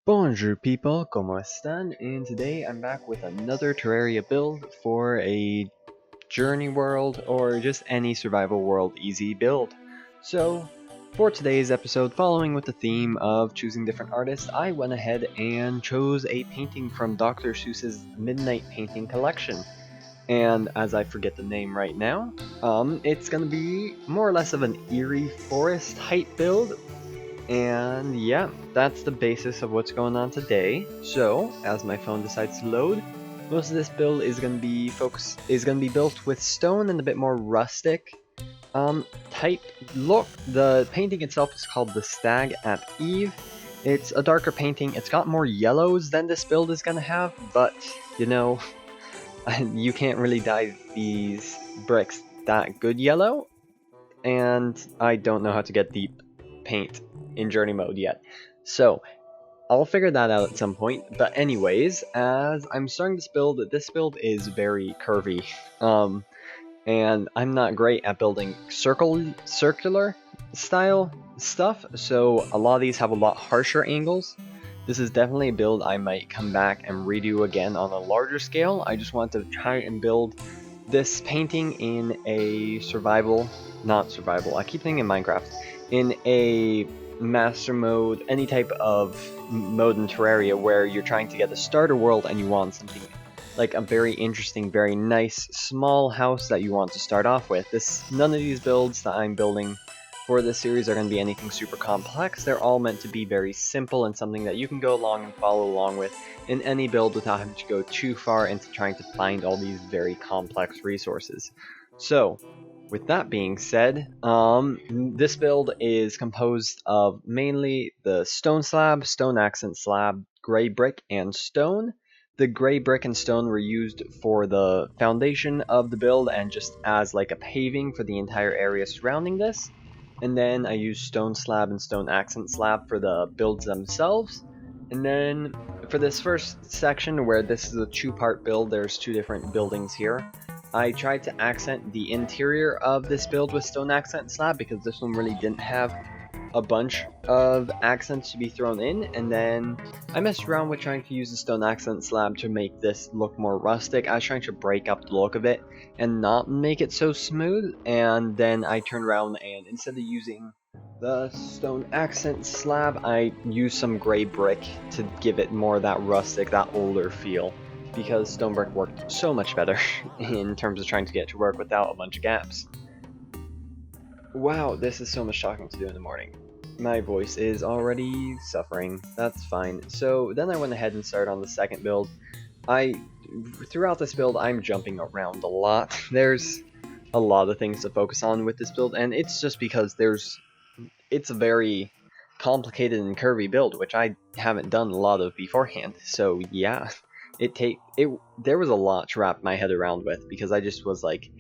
Bonjour people, ¿cómo están? And today I'm back with another Terraria build for a journey world or just any survival world easy build. So, for today's episode, following with the theme of choosing different artists, I went ahead and chose a painting from Dr. Seuss's Midnight Painting Collection. And as I forget the name right now, it's gonna be more or less of an eerie forest height build. And yeah, that's the basis of what's going on today. So, as my phone decides to load, most of this build is going to be built with stone and a bit more rustic type look. The painting itself is called the Stag At Eve. It's a darker painting. It's got more yellows than this build is going to have, but you know, you can't really dye these bricks that good yellow, and I don't know how to get deep paint in journey mode yet. So I'll figure that out at some point. But anyways, as I'm starting this build is very curvy. And I'm not great at building circular style stuff, so a lot of these have a lot harsher angles. This is definitely a build I might come back and redo again on a larger scale. I just want to try and build this painting in a not survival, I keep thinking Minecraft, in a master mode, any type of mode in Terraria where you're trying to get a starter world and you want something like a very interesting, very nice, small house that you want to start off with. None of these builds that I'm building for this series are going to be anything super complex. They're all meant to be very simple and something that you can go along and follow along with in any build without having to go too far into trying to find all these very complex resources. So, with that being said, this build is composed of mainly the stone slab, stone accent slab, gray brick, and stone. The gray brick and stone were used for the foundation of the build and just as like a paving for the entire area surrounding this. And then I used stone slab and stone accent slab for the builds themselves. And then for this first section, where this is a two-part build, there's two different buildings here. I tried to accent the interior of this build with stone accent slab because this one really didn't have a bunch of accents to be thrown in, and then I messed around with trying to use the stone accent slab to make this look more rustic. I was trying to break up the look of it and not make it so smooth, and then I turned around and instead of using the stone accent slab, I used some gray brick to give it more that rustic, that older feel, because stone brick worked so much better in terms of trying to get it to work without a bunch of gaps. Wow, this is so much talking to do in the morning. My voice is already suffering. That's fine. So then I went ahead and started on the second build. Throughout this build, I'm jumping around a lot. There's a lot of things to focus on with this build, and it's just because it's a very complicated and curvy build, which I haven't done a lot of beforehand. So yeah, there was a lot to wrap my head around with, because I just was like,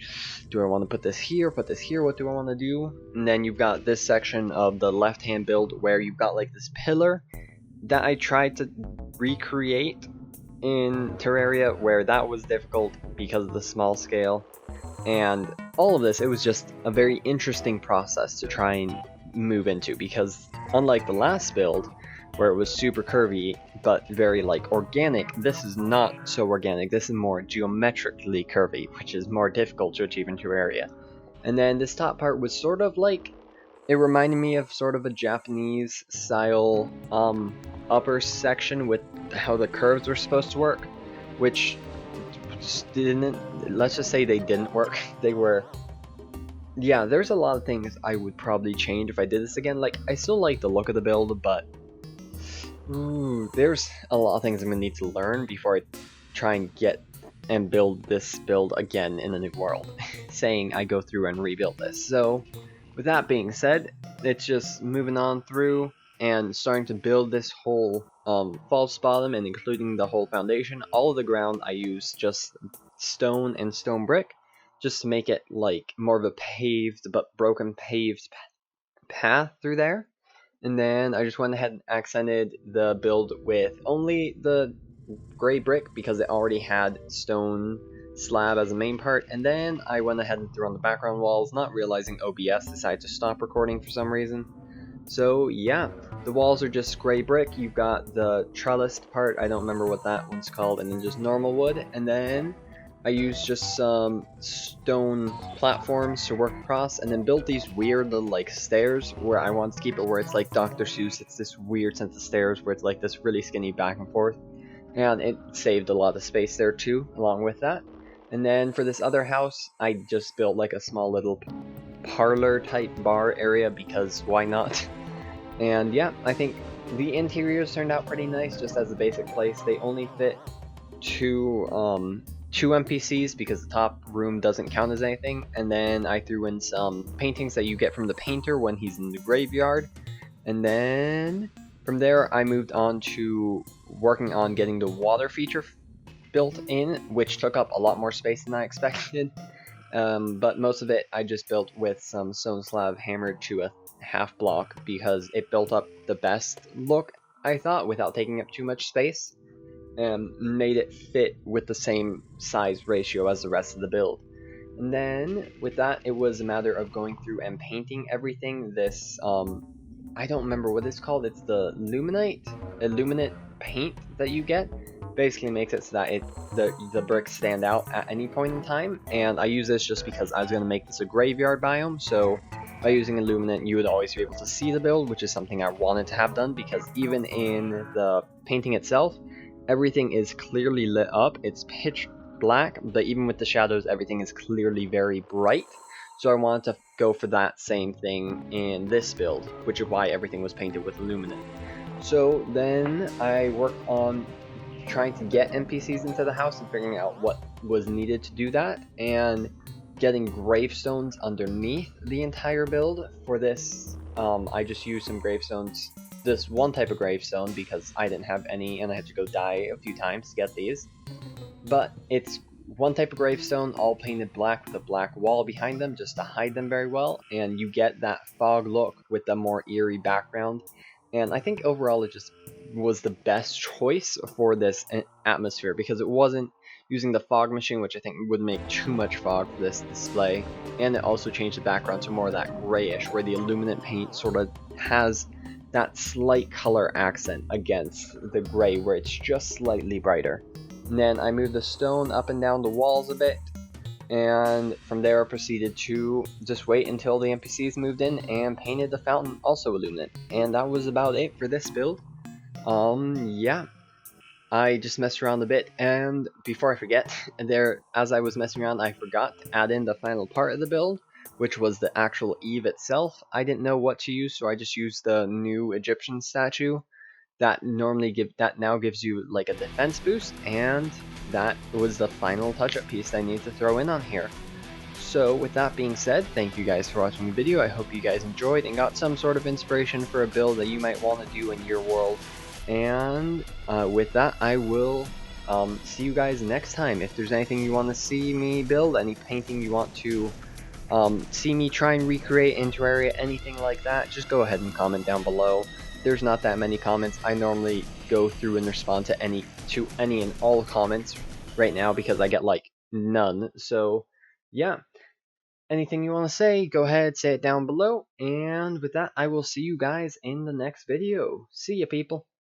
do I want to put this here, what do I want to do? And then you've got this section of the left hand build where you've got like this pillar that I tried to recreate in Terraria, where that was difficult because of the small scale. And all of this, it was just a very interesting process to try and move into, because unlike the last build where it was super curvy but very like organic, this is not so organic. This is more geometrically curvy, which is more difficult to achieve in Terraria. And then this top part was sort of like, it reminded me of sort of a Japanese style upper section with how the curves were supposed to work, which let's just say they didn't work. Yeah, there's a lot of things I would probably change if I did this again. Like, I still like the look of the build, but there's a lot of things I'm gonna need to learn before I try and get and build this build again in a new world. Saying I go through and rebuild this. So, with that being said, it's just moving on through and starting to build this whole false bottom, and including the whole foundation. All of the ground I use just stone and stone brick, just to make it like more of a paved but broken paved path through there. And then I just went ahead and accented the build with only the gray brick because it already had stone slab as a main part. And then I went ahead and threw on the background walls, not realizing OBS decided to stop recording for some reason. So yeah, the walls are just gray brick. You've got the trellised part, I don't remember what that one's called, and then just normal wood. And then I used just some stone platforms to work across, and then built these weird little like stairs where I wanted to keep it where it's like Dr. Seuss. It's this weird sense of stairs where it's like this really skinny back and forth. And it saved a lot of space there too, along with that. And then for this other house, I just built like a small little parlor type bar area because why not? And yeah, I think the interiors turned out pretty nice just as a basic place. They only fit two NPCs because the top room doesn't count as anything. And then I threw in some paintings that you get from the painter when he's in the graveyard. And then from there I moved on to working on getting the water feature built in, which took up a lot more space than I expected. But most of it I just built with some stone slab hammered to a half block because it built up the best look, I thought, without taking up too much space, and made it fit with the same size ratio as the rest of the build. And then with that, it was a matter of going through and painting everything. This I don't remember what it's called. It's the illuminate paint that you get. Basically makes it so that the bricks stand out at any point in time. And I use this just because I was going to make this a graveyard biome. So by using illuminate, you would always be able to see the build, which is something I wanted to have done because even in the painting itself, everything is clearly lit up. It's pitch black, but even with the shadows, everything is clearly very bright. So I wanted to go for that same thing in this build, which is why everything was painted with illuminate. So then I worked on trying to get NPCs into the house and figuring out what was needed to do that, and getting gravestones underneath the entire build. For this, I just used some gravestones, this one type of gravestone, because I didn't have any and I had to go die a few times to get these. But it's one type of gravestone, all painted black with a black wall behind them just to hide them very well, and you get that fog look with the more eerie background. And I think overall it just was the best choice for this atmosphere because it wasn't using the fog machine, which I think would make too much fog for this display, and it also changed the background to more of that grayish, where the illuminate paint sort of has that slight color accent against the gray, where it's just slightly brighter. And then I moved the stone up and down the walls a bit, and from there I proceeded to just wait until the NPCs moved in and painted the fountain also illuminate. And that was about it for this build. Yeah, I just messed around a bit, and before I forget, as I was messing around, I forgot to add in the final part of the build, which was the actual Eve itself. I didn't know what to use, so I just used the new Egyptian statue that now gives you like a defense boost, and that was the final touch-up piece that I needed to throw in on here. So with that being said, thank you guys for watching the video. I hope you guys enjoyed and got some sort of inspiration for a build that you might want to do in your world. And with that, I will see you guys next time. If there's anything you want to see me build, any painting you want to see me try and recreate in Terraria, anything like that, just go ahead and comment down below. There's not that many comments. I normally go through and respond to any and all comments right now because I get like none. So yeah, anything you want to say, go ahead, say it down below. And with that, I will see you guys in the next video. See ya, people.